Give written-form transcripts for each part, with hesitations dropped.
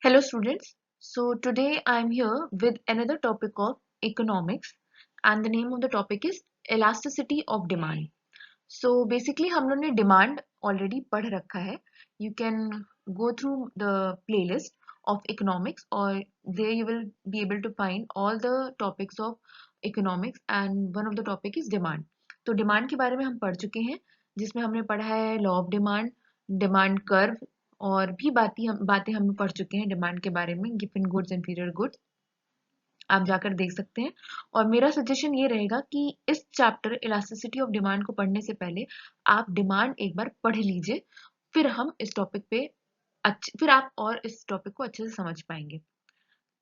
Hello students. So today I'm here with another topic of economics and the name of the topic is elasticity of demand. So basically हम लोगों ने demand already पढ़ रखा है. You can go through the playlist of economics or there you will be able to find all the topics of economics and one of the topic is demand. तो demand के बारे में हम पढ़ चुके हैं जिसमें हमने पढ़ा है law of demand, demand curve और भी बातें हम पढ़ चुके हैं डिमांड के बारे में गिवन गुड्स इंफीरियर गुड्स आप जाकर देख सकते हैं और मेरा सजेशन ये रहेगा कि इस चैप्टर इलास्टिसिटी ऑफ डिमांड को पढ़ने से पहले आप डिमांड एक बार पढ़ लीजिए फिर हम इस टॉपिक पे फिर आप और इस टॉपिक को अच्छे से समझ पाएंगे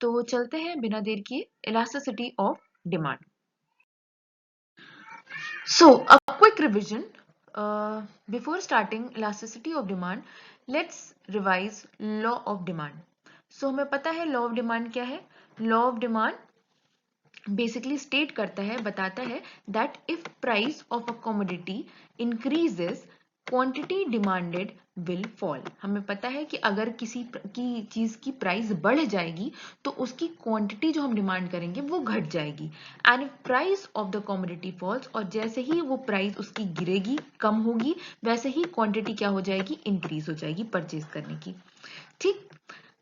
तो चलते हैं बिना देर किए elasticity of demand So, a quick revision. Before starting elasticity of demand, let's revise law of demand. So, हमें पता है law of demand क्या है? Law of demand basically state करता है, बताता है that if price of a commodity increases, quantity demanded will fall. हमें पता है कि अगर किसी की चीज की प्राइस बढ़ जाएगी तो उसकी क्वांटिटी जो हम डिमांड करेंगे वो घट जाएगी and if price of the commodity falls और जैसे ही वो प्राइस उसकी गिरेगी कम होगी वैसे ही क्वांटिटी क्या हो जाएगी इंक्रीज हो जाएगी परचेज करने की ठीक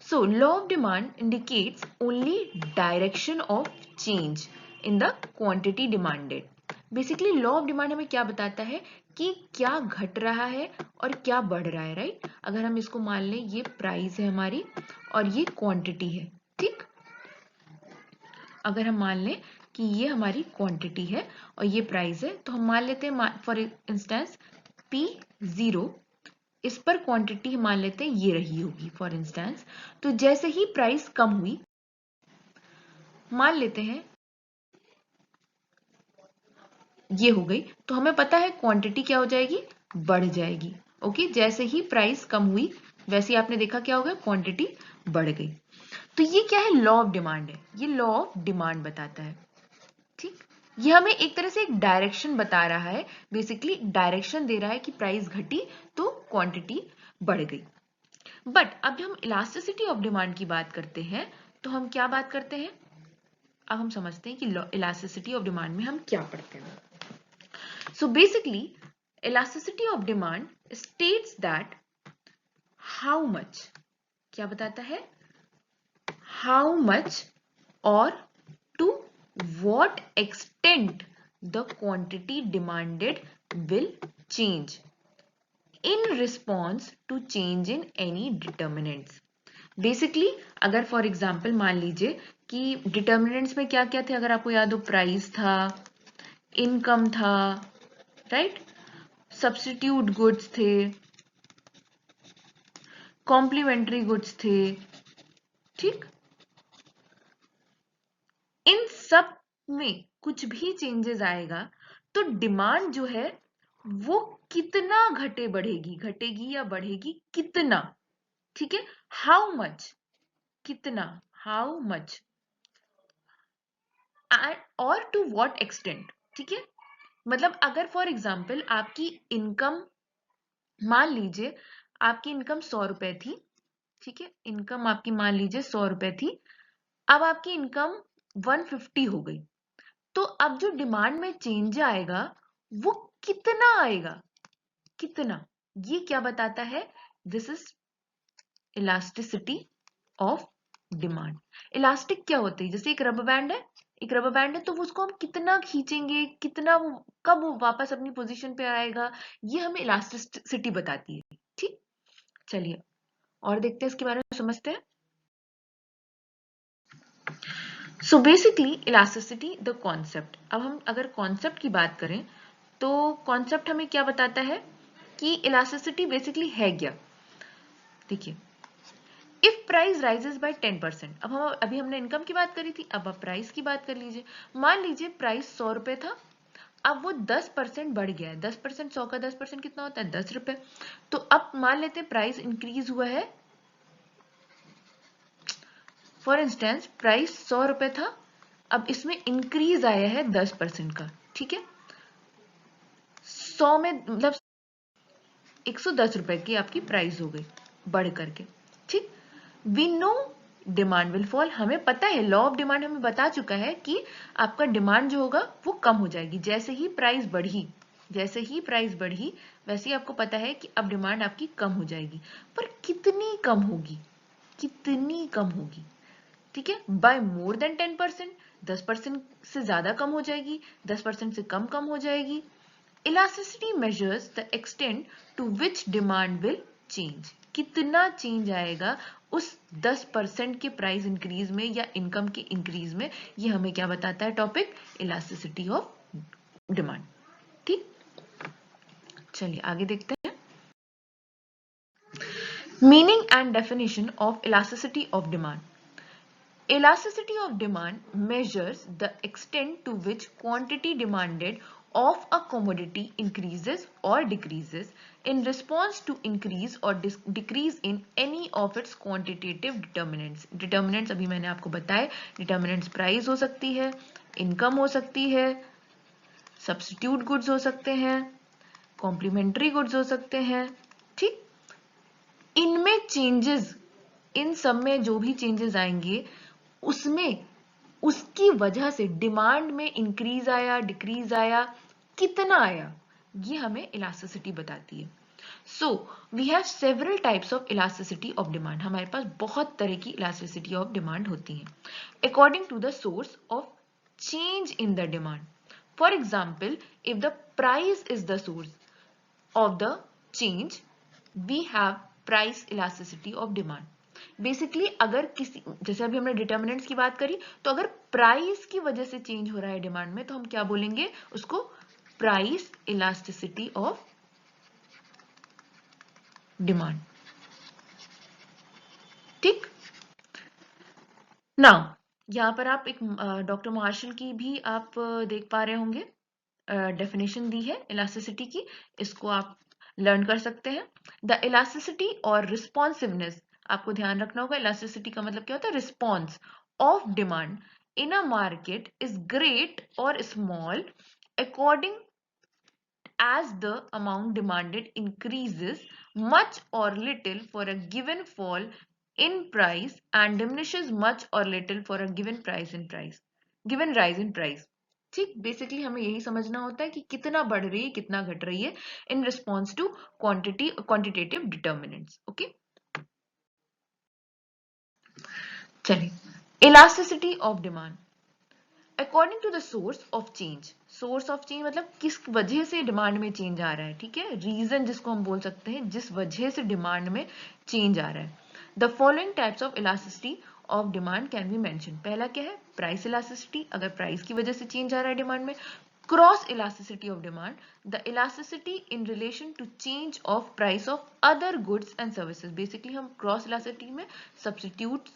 So, law of demand indicates only direction of change in the quantity demanded. Basically, law of demand हमें क्या बताता है कि क्या घट रहा है और क्या बढ़ रहा है, राइट? अगर हम इसको मान लें ये प्राइस है हमारी और ये क्वांटिटी है, ठीक? अगर हम मान लें कि ये हमारी क्वांटिटी है और ये प्राइस है, तो हम मान लेते हैं फॉर इंस्टेंस P0 इस पर क्वांटिटी मान लेते हैं ये रही होगी फॉर इंस्टेंस तो जैसे ही प्राइस कम हुई मान लेते हैं ये हो गई तो हमें पता है क्वांटिटी क्या हो जाएगी बढ़ जाएगी ओके जैसे ही प्राइस कम हुई वैसे ही आपने देखा क्या हो गया क्वांटिटी बढ़ गई तो ये क्या है लॉ ऑफ डिमांड है ये लॉ ऑफ डिमांड बताता है ठीक ये हमें एक तरह से एक डायरेक्शन बता रहा है बेसिकली डायरेक्शन दे रहा है कि प्राइस घटी तो क्वांटिटी बढ़ गई बट अब हम इलास्टिसिटी ऑफ डिमांड की बात करते हैं तो हम क्या बात करते हैं अब हम समझते हैं कि इलास्टिसिटी ऑफ डिमांड में हम क्या पढ़ते हैं so basically elasticity of demand states that how much क्या बताता है हाउ मच और to what extent the quantity demanded will change in response to change in any determinants. Basically अगर फॉर एग्जाम्पल मान लीजिए कि डिटर्मिनेंट्स में क्या क्या थे अगर आपको याद हो प्राइस था इनकम था राइट सब्स्टिट्यूट गुड्स थे कॉम्प्लीमेंट्री गुड्स थे ठीक इन सब में कुछ भी चेंजेस आएगा तो डिमांड जो है वो कितना घटेगी या बढ़ेगी कितना ठीक है हाउ मच कितना हाउ मच और टू व्हाट एक्सटेंट ठीक है मतलब अगर फॉर एग्जाम्पल आपकी इनकम मान लीजिए आपकी इनकम 100 रुपए थी ठीक है इनकम आपकी मान लीजिए 100 रुपए थी अब आपकी इनकम 150 हो गई तो अब जो डिमांड में चेंज आएगा वो कितना आएगा कितना ये क्या बताता है this is elasticity of demand elastic क्या होती है जैसे एक रबर बैंड है एक रबर बैंड है तो वो उसको हम कितना खींचेंगे कितना वो कब वो वापस अपनी पोजीशन पे आएगा ये हमें इलास्टिसिटी बताती है ठीक चलिए और देखते हैं इसके बारे में समझते हैं so basically elasticity the concept अब हम अगर कॉन्सेप्ट की बात करें तो कॉन्सेप्ट हमें क्या बताता है कि इलास्टिसिटी बेसिकली है क्या देखिए इफ प्राइस राइजेस बाय 10% अब हम अभी हमने इनकम की बात करी थी अब आप प्राइस की बात कर लीजिए मान लीजिए प्राइस 100 रुपए था अब वो 10% बढ़ गया है 10% 100 का 10% कितना होता है 10 रुपए तो अब मान लेते हैं प्राइस इंक्रीज हुआ है फॉर इंस्टेंस प्राइस 100 रुपए था अब इसमें इंक्रीज आया है 10% का ठीक है 100 में मतलब 110 रुपए की आपकी प्राइस हो गई बढ़ करके ठीक we know demand will fall, हमें पता है, लॉ ऑफ डिमांड हमें बता चुका है कि आपका डिमांड जो होगा वो कम हो जाएगी जैसे ही प्राइस बढ़ी, जैसे ही प्राइस बढ़ी वैसे ही आपको पता है कि अब डिमांड आपकी कम हो जाएगी। पर कितनी कम होगी, कितनी कम होगी, ठीक है, बाय मोर देन 10%, 10% से ज्यादा कम हो जाएगी, 10% से कम कम हो जाएगी। Elasticity measures the extent to which demand will change, कितना चेंज आएगा उस 10% के प्राइस इंक्रीज में या इनकम के इंक्रीज में, ये हमें क्या बताता है टॉपिक, इलास्टिसिटी ऑफ डिमांड। ठीक, चलिए आगे देखते हैं। Meaning and definition of elasticity of demand. Elasticity of demand measures the extent to which quantity demanded of a commodity increases or decreases in response to increase or decrease in any of its quantitative determinants. Determinants अभी मैंने आपको बताया, determinants price हो सकती है, income हो सकती है, substitute goods हो सकते हैं, complementary goods हो सकते हैं, ठीक। इनमें चेंजेस, इन सब में जो भी चेंजेस आएंगे उसमें उसकी वजह से डिमांड में इंक्रीज आया, डिक्रीज आया, कितना आया, ये हमें इलास्टिसिटी बताती है। So we have several types of elasticity of demand, हमारे पास बहुत तरह की इलास्टिसिटी ऑफ डिमांड होती है according to the source of change in the demand. For example, if the price is the source of the change, we have price elasticity of demand. Basically अगर किसी, जैसे अभी हमने डिटर्मिनेंट्स की बात करी, तो अगर प्राइस की वजह से चेंज हो रहा है डिमांड में तो हम क्या बोलेंगे उसको, प्राइस इलास्टिसिटी ऑफ डिमांड। ठीक, नाउ यहां पर आप एक डॉक्टर मार्शल की भी आप देख पा रहे होंगे, डेफिनेशन दी है इलास्टिसिटी की, इसको आप लर्न कर सकते हैं। द इलास्टिसिटी और रिस्पॉन्सिवनेस, आपको ध्यान रखना होगा इलास्टिसिटी का मतलब क्या होता है, response of demand in a market is great और small according as the amount demanded increases much or little for a given fall in price and diminishes much or little for a given price in price, given rise in price। ठीक, basically हमें यही समझना होता है कि कितना बढ़ रही है कितना घट रही है in response to quantity, quantitative determinants. Okay, चलिए, elasticity of demand according to the source of change. Source of change मतलब किस वजह से डिमांड में चेंज आ रहा है, ठीक है, रीजन जिसको हम बोल सकते हैं जिस वजह से डिमांड में चेंज आ रहा है। The following types of elasticity of demand can be mention. पहला क्या है, प्राइस इलास्टिसिटी, अगर प्राइस की वजह से चेंज आ रहा है डिमांड में। Cross elasticity of demand, the elasticity in relation to change of price of other goods and services. Basically हम क्रॉस इलास्टिसिटी में सब्स्टिट्यूट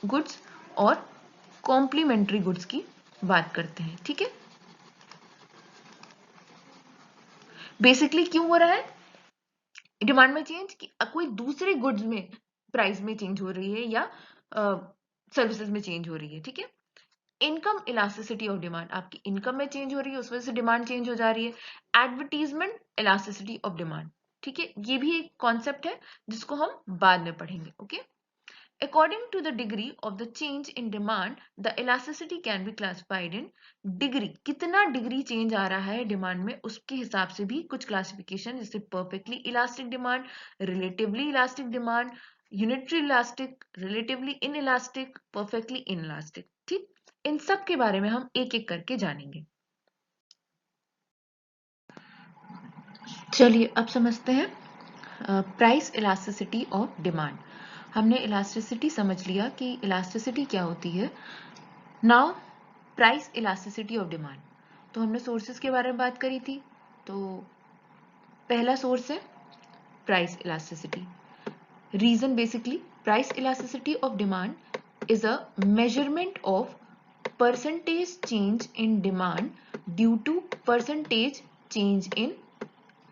गुड्स और कॉम्प्लीमेंट्री गुड्स की बात करते हैं, ठीक है। बेसिकली क्यों हो रहा है डिमांड में चेंज, कि कोई दूसरे गुड्स में प्राइस में चेंज हो रही है या सर्विसेज में चेंज हो रही है, ठीक है। इनकम इलास्टिसिटी ऑफ डिमांड, आपकी इनकम में चेंज हो रही है उस वजह से डिमांड चेंज हो जा रही है। एडवर्टीजमेंट इलास्टिसिटी ऑफ डिमांड, ठीक है, ये भी एक कॉन्सेप्ट है जिसको हम बाद में पढ़ेंगे। Okay, According to the degree of the change in demand, the elasticity can be classified in degree. कितना डिग्री चेंज आ रहा है डिमांड में उसके हिसाब से भी कुछ क्लासिफिकेशन, जैसे perfectly elastic demand, relatively elastic demand, unitary elastic, relatively in elastic, perfectly in elastic. ठीक, इन सब के बारे में हम एक एक करके जानेंगे। चलिए अब समझते हैं प्राइस इलास्टिसिटी ऑफ डिमांड। हमने इलास्टिसिटी समझ लिया कि इलास्टिसिटी क्या होती है। Now price elasticity of demand, तो हमने सोर्सेज के बारे में बात करी थी। तो पहला सोर्स है price elasticity. Reason, basically price elasticity of demand is a measurement of percentage change in demand due to percentage change in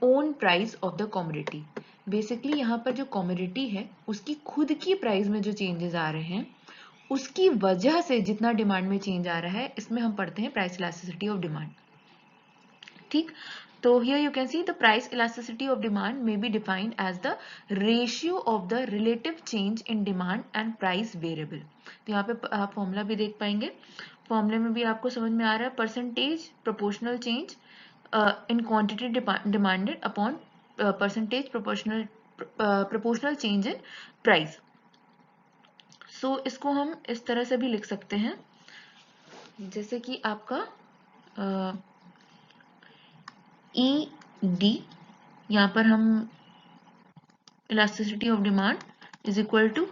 own price of the commodity. Basically यहाँ पर जो कमोडिटी है उसकी खुद की प्राइस में जो चेंजेस आ रहे हैं उसकी वजह से जितना डिमांड में चेंज आ रहा है, इसमें हम पढ़ते हैं प्राइस इलास्टिसिटी ऑफ डिमांड। ठीक, तो here you can see the price elasticity of demand may be defined as the ratio of the relative change in demand and price variable. तो यहाँ पे आप फॉर्मूला भी देख पाएंगे, फॉर्मूले में भी आपको समझ में आ रहा है percentage proportional change in quantity demanded upon percentage proportional change in price. So इसको हम इस तरह से भी लिख सकते हैं जैसे कि आपका ई डी, यहाँ पर हम elasticity of demand is equal to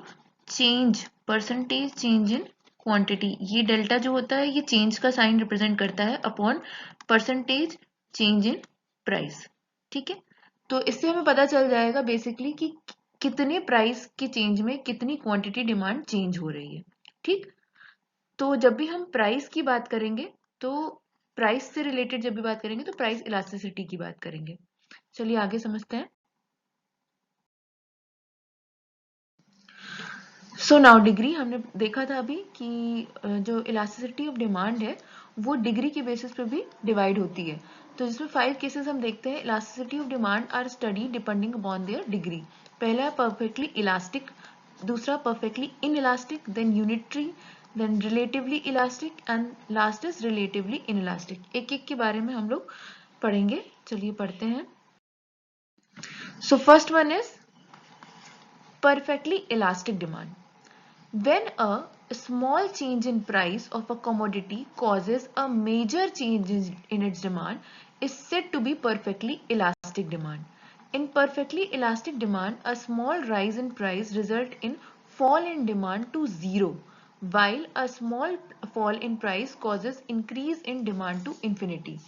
change percentage change in quantity. ये डेल्टा जो होता है ये चेंज का साइन रिप्रेजेंट करता है upon percentage change in price. ठीक है, तो इससे हमें पता चल जाएगा बेसिकली कि कितने प्राइस के चेंज में कितनी क्वांटिटी डिमांड चेंज हो रही है. ठीक, तो जब भी हम प्राइस की बात करेंगे तो प्राइस से रिलेटेड जब भी बात करेंगे तो प्राइस इलास्टिसिटी की बात करेंगे. चलिए आगे समझते हैं. सो नाउ डिग्री हमने देखा था अभी कि जो इलास्टिसिटी ऑफ डिमांड है वो डिग्री के बेसिस पे भी डिवाइड होती है. तो जिसमें 5 केसेस हम देखते हैं. Elasticity of demand are study depending upon their degree. पहला है परफेक्टली इलास्टिक, दूसरा perfectly inelastic, then unitary, then relatively elastic and last is relatively inelastic. एक एक के बारे में हम लोग पढ़ेंगे. चलिए पढ़ते हैं. So first one is perfectly elastic demand. When a small change in price of a commodity causes a major change in its demand is said to be perfectly elastic demand. In perfectly elastic demand, a small rise in price results in fall in demand to zero, while a small fall in price causes increase in demand to infinity.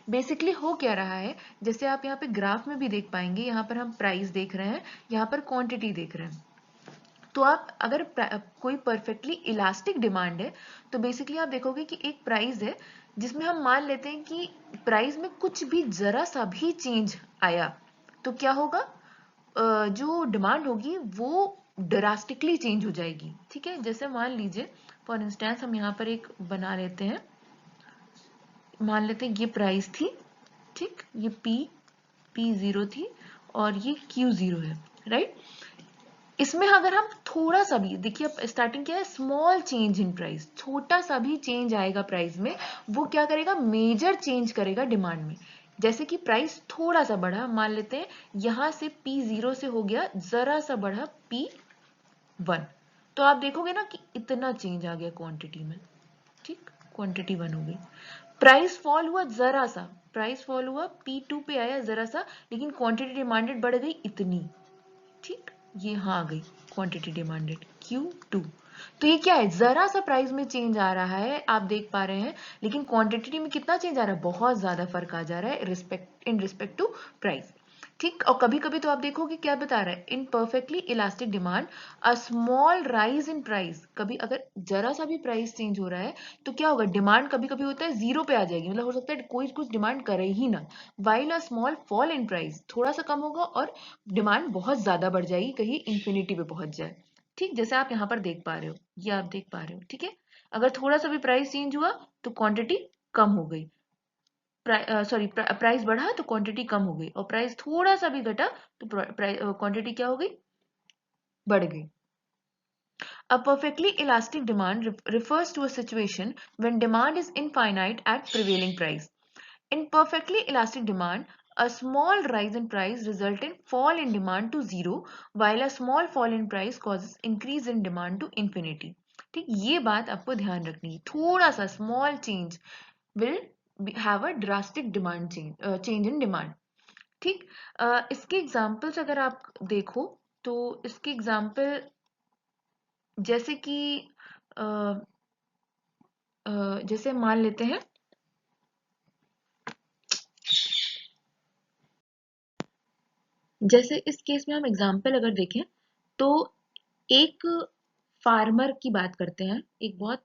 Basically हो क्या रहा है, जैसे आप यहाँ पे graph में भी देख पाएंगे, यहाँ पर हम प्राइस देख रहे हैं, यहाँ पर क्वांटिटी देख रहे हैं. तो आप अगर कोई परफेक्टली इलास्टिक डिमांड है तो बेसिकली आप देखोगे कि एक प्राइस है जिसमें हम मान लेते हैं कि प्राइस में कुछ भी जरा सा भी चेंज आया तो क्या होगा, जो डिमांड होगी वो ड्रास्टिकली चेंज हो जाएगी. ठीक है, जैसे मान लीजिए फॉर इंस्टेंस हम यहाँ पर एक बना लेते हैं, मान लेते हैं ये प्राइस थी. ठीक, ये P0 थी और ये Q0 है. राइट, इसमें अगर हम थोड़ा सा भी देखिए, स्टार्टिंग क्या है, स्मॉल चेंज इन प्राइस, छोटा सा भी चेंज आएगा प्राइस में वो क्या करेगा, मेजर चेंज करेगा डिमांड में. जैसे कि प्राइस थोड़ा सा बढ़ा, मान लेते हैं यहां से P0 से हो गया जरा सा बढ़ा P1, तो आप देखोगे ना कि इतना चेंज आ गया क्वांटिटी में. ठीक, क्वांटिटी 1 हो गई. प्राइस फॉल हुआ जरा सा, प्राइस फॉल हुआ P2 पे आया जरा सा, लेकिन क्वांटिटी डिमांडेड बढ़ गई इतनी. ठीक, ये यहाँ आ गई क्वांटिटी डिमांडेड Q2. तो ये क्या है, जरा सा प्राइस में चेंज आ रहा है आप देख पा रहे हैं, लेकिन क्वांटिटी में कितना चेंज आ रहा है, बहुत ज्यादा फर्क आ जा रहा है इन रिस्पेक्ट टू प्राइस. ठीक, और कभी कभी तो आप देखोगे क्या बता रहा है, in perfectly elastic demand a small rise in price. कभी अगर जरा सा भी प्राइस चेंज हो रहा है तो क्या होगा, डिमांड कभी कभी होता है जीरो पे आ जाएगी, मतलब हो सकता है कोई कुछ डिमांड करे ही ना. While a small fall in price, थोड़ा सा कम होगा और डिमांड बहुत ज्यादा बढ़ जाएगी, कहीं इंफिनिटी पे पहुंच जाए. ठीक, जैसे आप यहाँ पर देख पा रहे हो, ये आप देख पा रहे हो. ठीक है, अगर थोड़ा सा भी प्राइस चेंज हुआ तो क्वांटिटी कम हो गई, प्राइस बढ़ा तो क्वांटिटी कम हो गई, और प्राइस थोड़ा सा भी घटा तो क्वांटिटी क्या हो गई, बढ़ गई. A perfectly elastic demand refers to a situation when demand is infinite at prevailing price. In perfectly elastic demand, a small rise in price results in fall in demand to zero, while a small fall in price causes increase in demand to infinity. ठीक, ये बात आपको ध्यान रखनी है, थोड़ा सा small change will have a drastic demand change in demand. ठीक, इसके एग्जाम्पल्स अगर आप देखो तो इसके एग्जाम्पल जैसे कि अ, जैसे मान लेते हैं, जैसे इस केस में हम एग्जाम्पल अगर देखें तो एक फार्मर की बात करते हैं. एक बहुत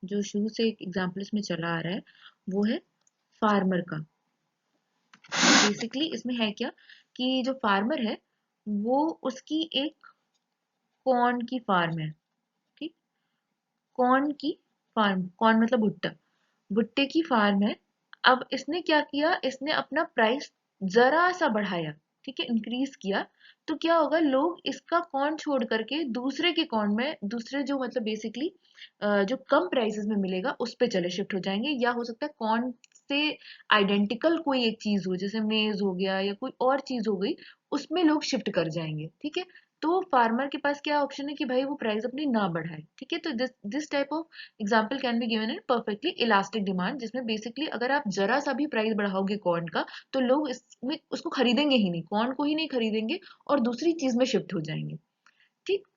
जो शुरू से एक एग्जाम्पल इसमें चला आ रहा है वो है फार्मर का. बेसिकली इसमें है क्या कि जो फार्मर है वो उसकी एक कॉर्न की फार्म है. ठीक, कॉर्न की फार्म, कॉर्न मतलब भुट्टा, भुट्टे की फार्म है. अब इसने क्या किया, इसने अपना प्राइस जरा सा बढ़ाया, ठीक है, इंक्रीज किया, तो क्या होगा, लोग इसका कौन छोड़ करके दूसरे के कौन में, दूसरे जो मतलब बेसिकली जो कम प्राइसेस में मिलेगा उस पे चले शिफ्ट हो जाएंगे, या हो सकता है कौन से आइडेंटिकल कोई एक चीज हो, जैसे मेज हो गया या कोई और चीज हो गई, उसमें लोग शिफ्ट कर जाएंगे, ठीक है। तो फार्मर के पास क्या ऑप्शन है कि भाई वो प्राइस अपनी ना बढ़ाए, ठीक है। तो this type of example can be given in perfectly elastic demand, जिसमें बेसिकली अगर आप जरा सा भी प्राइस बढ़ाओगे कॉर्न का, तो लोग इसमें उसको खरीदेंगे ही नहीं, कॉर्न को ही नहीं खरीदेंगे और दूसरी चीज में शिफ्ट हो जाएंगे, ठीक।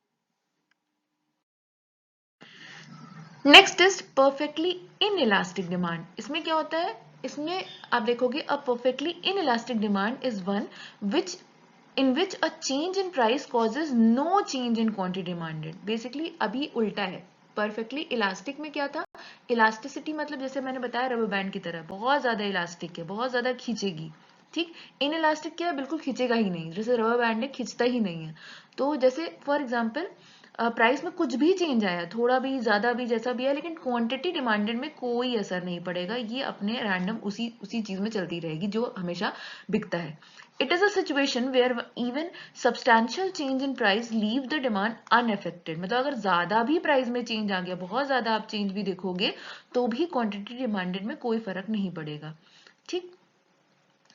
Next is perfectly inelastic demand. इसमें क्या होता है, इसमें आप देखोगे अ perfectly inelastic demand is one which in which a change in price causes no change in quantity demanded। Basically अभी उल्टा है, परफेक्टली इलास्टिक में क्या था, इलास्टिसिटी मतलब जैसे मैंने बताया रबर बैंड की तरह बहुत ज्यादा इलास्टिक है, बहुत ज्यादा खींचेगी, ठीक। इन इलास्टिक क्या है, बिल्कुल खींचेगा ही नहीं, जैसे रबर बैंड है खींचता ही नहीं है। तो जैसे फॉर एग्जाम्पल प्राइस में कुछ भी चेंज आया, थोड़ा भी ज्यादा भी जैसा भी है, लेकिन क्वांटिटी डिमांडेड में कोई असर नहीं पड़ेगा, ये अपने रैंडम उसी उसी चीज में चलती रहेगी जो हमेशा बिकता है। It is a situation where even substantial change in price leave the demand unaffected। मतलब अगर ज्यादा भी प्राइस में चेंज आ गया, बहुत ज्यादा आप चेंज भी देखोगे, तो भी क्वांटिटी डिमांडेड में कोई फर्क नहीं पड़ेगा, ठीक।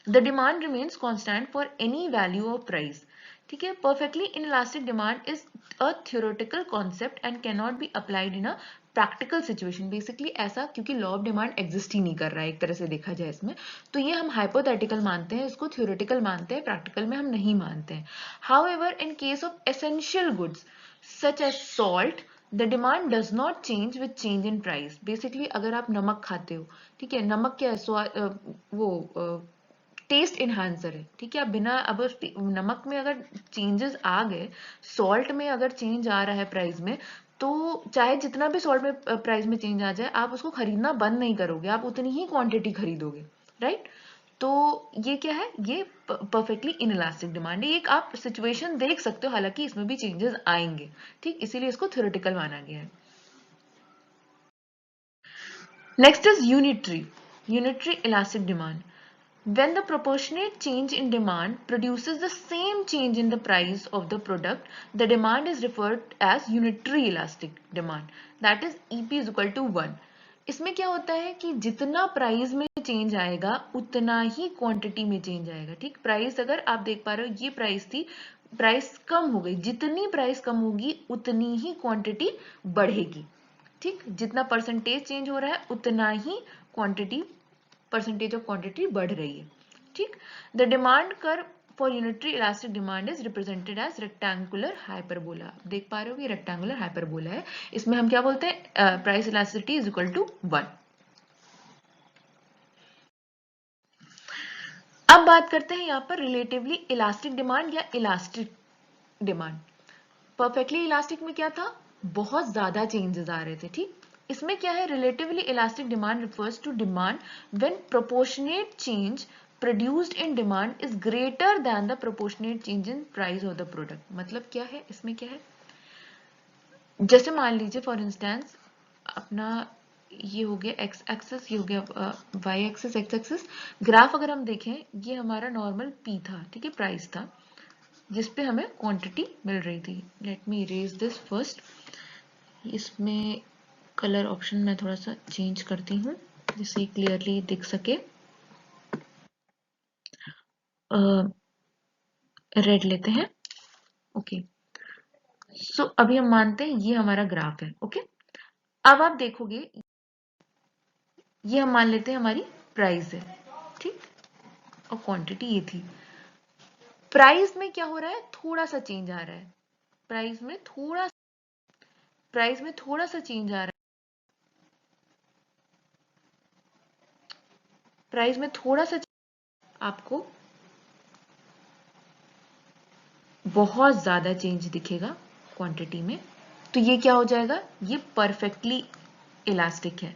The demand remains constant for any value of price, ठीक है। Perfectly inelastic demand is a theoretical concept and cannot be applied in a practical situation. Basically ऐसा क्योंकि लॉ ऑफ डिमांड एग्जिस्ट ही नहीं कर रहा है एक तरह से देखा जाए इसमें, तो ये हम हाइपोथेटिकल मानते हैं, इसको थ्योरेटिकल मानते हैं, प्रैक्टिकल में हम नहीं मानते हैं। However in case of essential goods such as salt the demand does not change with change in price. Basically अगर आप नमक खाते हो, ठीक है, नमक क्या है, वो टेस्ट इन्हांसर है, ठीक है। आप बिना, अब नमक में अगर चेंजेस आ गए, सॉल्ट में अगर चेंज आ रहा है प्राइस में, तो चाहे जितना भी सॉल्ट में प्राइस में चेंज आ जाए, आप उसको खरीदना बंद नहीं करोगे, आप उतनी ही क्वांटिटी खरीदोगे, राइट। तो ये क्या है, ये परफेक्टली इनइलास्टिक डिमांड है। एक आप सिचुएशन देख सकते हो, हालांकि इसमें भी चेंजेस आएंगे, ठीक, इसीलिए इसको थ्योरेटिकल माना गया है। Next is unitary elastic demand. When the proportionate change in demand produces the same change in the price of the product, the demand is referred as unitary elastic demand. That is EP is equal to 1. इसमें क्या होता है कि जितना price में change आएगा उतना ही क्वांटिटी में चेंज आएगा, ठीक। प्राइस अगर आप देख पा रहे हो, ये प्राइस थी, प्राइस कम हो गई, जितनी प्राइस कम होगी उतनी ही क्वांटिटी बढ़ेगी, ठीक। जितना परसेंटेज चेंज हो रहा है उतना ही क्वांटिटी, परसेंटेज ऑफ क्वांटिटी बढ़ रही है, ठीक। The demand curve for unitary elastic demand is represented as rectangular hyperbola. देख पा रहे हो कि रेक्टेंगुलर हाइपरबोला है, इसमें हम क्या बोलते हैं, price elasticity is equal to 1। अब बात करते हैं यहाँ पर रिलेटिवली इलास्टिक डिमांड या इलास्टिक डिमांड। परफेक्टली इलास्टिक में क्या था, बहुत ज्यादा चेंजेस आ रहे थे, ठीक। इसमें क्या है, relatively elastic demand refers to demand when proportionate change produced in demand is greater than the proportionate change in price of the product। मतलब क्या है, इसमें क्या है, जैसे मान लीजिए फॉर इंस्टेंस अपना ये हो गया एक्स एक्सिस, ये हो गया Y axis, X axis. Graph अगर हम देखें, ये हमारा नॉर्मल पी था, ठीक है, प्राइस था, जिसपे हमें क्वांटिटी मिल रही थी। Let me erase this first. इसमें कलर ऑप्शन मैं थोड़ा सा चेंज करती हूँ जिससे क्लियरली दिख सके। रेड लेते हैं, ओके। सो अभी हम मानते हैं ये हमारा ग्राफ है, ओके। अब आप देखोगे, ये हम मान लेते हैं हमारी प्राइस है, ठीक, और क्वांटिटी ये थी। प्राइस में क्या हो रहा है, थोड़ा सा चेंज आ रहा है, प्राइस में थोड़ा सा चेंज आ रहा है, प्राइस में थोड़ा सा आपको बहुत ज्यादा चेंज दिखेगा क्वांटिटी में, तो ये क्या हो जाएगा, ये परफेक्टली इलास्टिक है।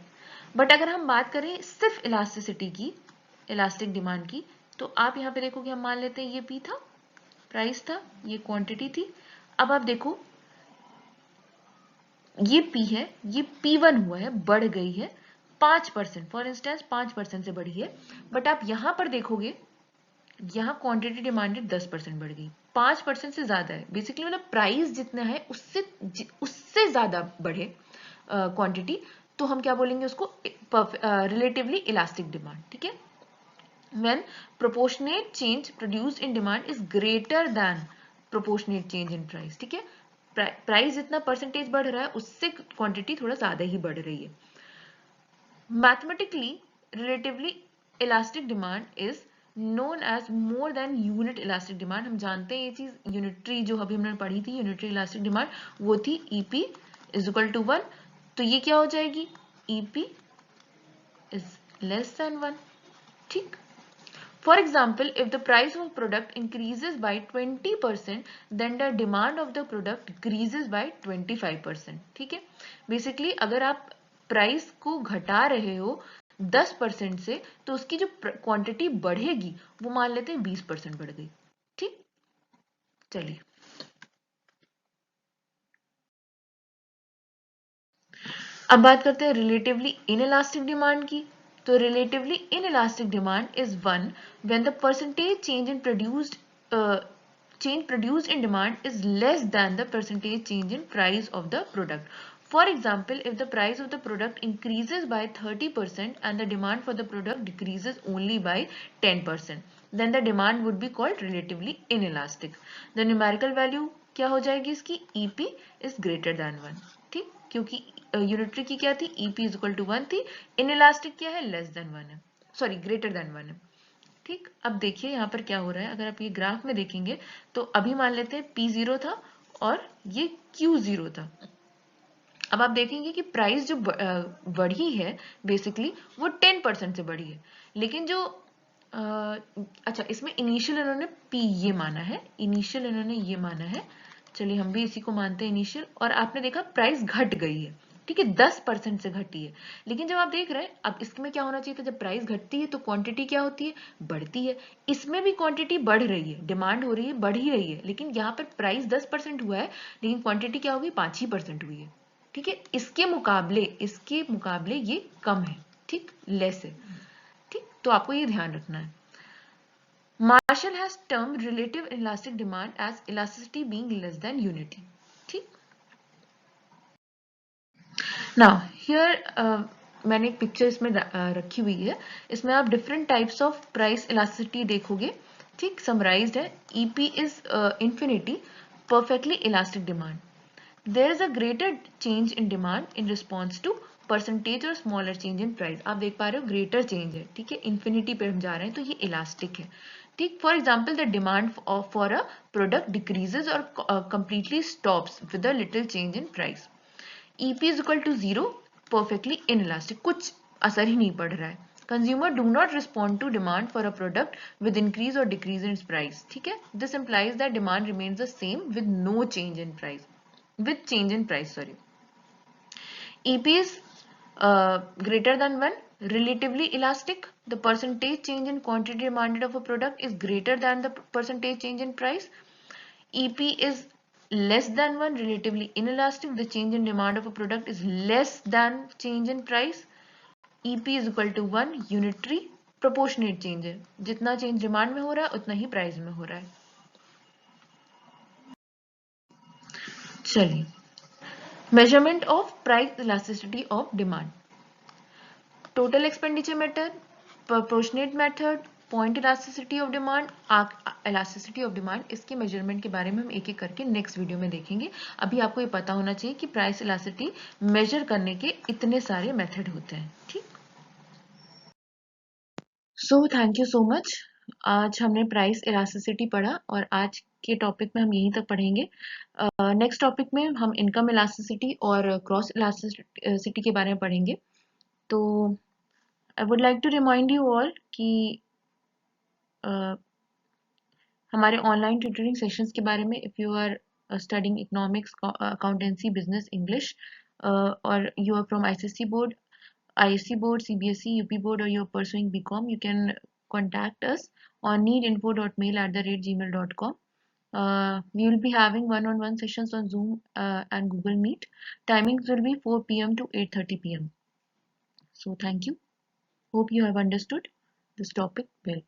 बट अगर हम बात करें सिर्फ इलास्टिसिटी की, इलास्टिक डिमांड की, तो आप यहाँ पे देखोगे, हम मान लेते हैं ये पी था, प्राइस था, ये क्वांटिटी थी। अब आप देखो, ये पी है, ये P1 हुआ है, बढ़ गई है, 5%, फॉर इंस्टेंस 5% से बढ़ी है, बट आप यहाँ पर देखोगे यहाँ क्वांटिटी डिमांडेड 10% बढ़ गई, 5% से ज्यादा है। बेसिकली मतलब प्राइस जितना है उससे ज्यादा बढ़े क्वांटिटी, तो हम क्या बोलेंगे उसको, रिलेटिवली इलास्टिक डिमांड। ठीक है, when proportionate change produced in demand is greater than proportionate change in price। ठीक है, प्राइस जितना परसेंटेज बढ़ रहा है उससे क्वांटिटी थोड़ा ज्यादा ही बढ़ रही है। Mathematically relatively elastic demand is known as more than unit elastic demand. हम जानते हैं ये चीज, यूनिटरी जो अभी हमने पढ़ी थी यूनिटरी इलास्टिक डिमांड, वो थी ईपी इज इक्वल टू 1। तो ये क्या हो जाएगी, ईपी इज लेस देन 1। ठीक, for example, if the price of a product increases by 20%, then the demand of the product decreases by 25%। ठीक है, बेसिकली अगर आप प्राइस को घटा रहे हो 10% से, तो उसकी जो क्वांटिटी बढ़ेगी वो मान लेते हैं 20% बढ़ गई। ठीक, चलिए अब बात करते हैं रिलेटिवली इनइलास्टिक डिमांड की। तो relatively inelastic demand is one when the percentage change produced in demand is less than the percentage change in price of the product. For example, if the price of the product increases by 30% and the demand for the product decreases only by 10%, then the demand would be called relatively inelastic. The numerical value क्या हो जाएगी इसकी, EP is greater than 1। ठीक, क्योंकि unitary की क्या थी, EP is equal to 1 थी, इनइलास्टिक क्या है, लेस देन 1 है, सॉरी ग्रेटर देन 1 है। ठीक, अब देखिए यहाँ पर क्या हो रहा है, अगर आप ये ग्राफ में देखेंगे तो अभी मान लेते हैं P0 था और ये Q0 था। अब आप देखेंगे कि प्राइस जो बढ़ी है बेसिकली वो 10% से बढ़ी है, लेकिन जो अच्छा इसमें इनिशियल इन्होंने P ये माना है, इनिशियल इन्होंने ये माना है, चलिए हम भी इसी को मानते हैं इनिशियल। और आपने देखा प्राइस घट गई है, ठीक है 10% से घटी है, लेकिन जब आप देख रहे हैं अब इसमें क्या होना चाहिए था, जब प्राइस घटती है तो क्वांटिटी क्या होती है, बढ़ती है। इसमें भी क्वांटिटी बढ़ रही है, डिमांड हो रही है, बढ़ ही रही है, लेकिन यहाँ पर प्राइस 10% हुआ है लेकिन क्वांटिटी क्या होगी, 5% हुई है। ठीक है, इसके मुकाबले ये कम है, ठीक लेस है। ठीक, तो आपको ये ध्यान रखना है। Marshall has termed relative elastic demand as elasticity being less than unity। ठीक, now here मैंने एक पिक्चर इसमें रखी हुई है, इसमें आप different types of price elasticity देखोगे। ठीक, समराइज्ड है, EP is infinity, perfectly elastic demand. There is a greater change in demand in response to percentage और स्मॉलर चेंज इन प्राइस। आप देख पा रहे हो ग्रेटर चेंज है, ठीक है इन्फिनिटी पे हम जा रहे हैं तो ये इलास्टिक है। ठीक, for example the demand for a product decreases और completely stops with a little change in price. EP is equal to 0, perfectly inelastic, कुछ असर ही नहीं पड़ रहा है। Consumer do not respond to demand for a product with increase और decrease in price. ठीक है, this implies that demand remains the same with no change in price, with change in price, sorry। EP is greater than 1, relatively elastic, the percentage change in quantity demanded of a product is greater than the percentage change in price। EP is less than 1, relatively inelastic, the change in demand of a product is less than change in price। EP is equal to 1, unitary, proportionate change है, जितना change demand में हो रहा है उतना ही price में हो रहा है। चलिए, measurement of price elasticity of demand, total expenditure method, proportionate method, point elasticity of demand, arc elasticity of demand, इसके मेजरमेंट के बारे में हम एक एक करके नेक्स्ट वीडियो में देखेंगे। अभी आपको ये पता होना चाहिए कि प्राइस इलास्टिसिटी मेजर करने के इतने सारे मेथड होते हैं। ठीक, so thank you so much. आज हमने प्राइस इलास्टिसिटी पढ़ा और आज के टॉपिक में हम यहीं तक पढ़ेंगे। नेक्स्ट टॉपिक में हम इनकम इलास्टिसिटी और क्रॉस इलास्टिसिटी के बारे में पढ़ेंगे। तो I would like to remind you all कि हमारे ऑनलाइन ट्यूटरिंग सेशंस के बारे में, if you are studying economics, accountancy, business, English और you are from ICSE board, ISC board, CBSE, UP board, or you're pursuing BCom, you can contact us on needinfo.mail@gmail.com. We will be having one-on-one sessions on Zoom and Google Meet. Timings will be 4 p.m. to 8:30 p.m. So thank you. Hope you have understood this topic well.